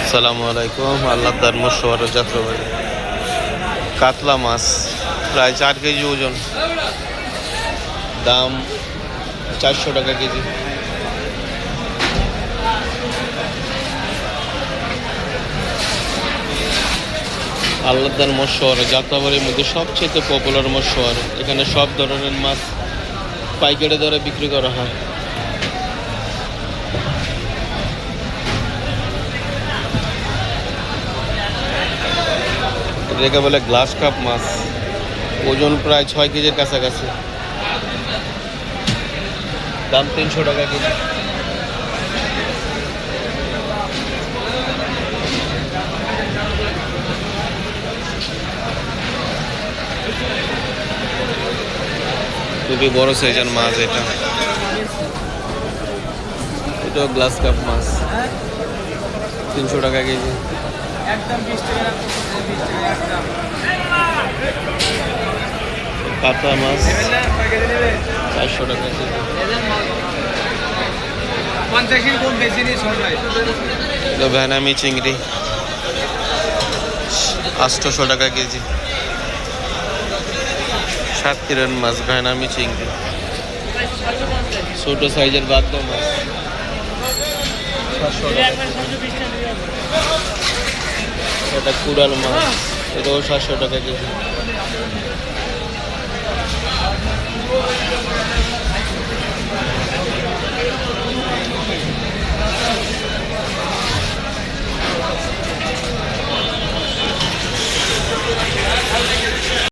আসসালামু আলাইকুম। আল্লাহ ধর্ম শহর যাত্রাবাড়ি কাতলা মাছ প্রায় 4 কেজি ওজন, দাম 400 টাকা কেজি। আল্লাহদার মৎস্যর যাত্রাবাড়ির মধ্যে সবচেয়ে পপুলার মৎস্যর। এখানে সব ধরনের মাছ পাইকারি দরে বিক্রি করা হয়। এটাকে বলে গ্লাস কাপ মাছ, ওজন প্রায় 6 কেজির কাছাকাছি, দাম 300 টাকা কেজি। খুবই বড় সাইজের মাছ এটা। এটাও গ্লাস কাপ মাছ, 300 টাকা কেজি। কাতলা মাছ 400 টাকা কেজি। এটা ভ্যানামি চিংড়ি 800 টাকা কেজি। সাতক্ষীরার মাছ ভ্যানামি চিংড়ি, ছোট সাইজের বাদ্য মাছ 700 টাকা। এটা কুড়াল মাছ, এটাও 700 টাকা কেজি।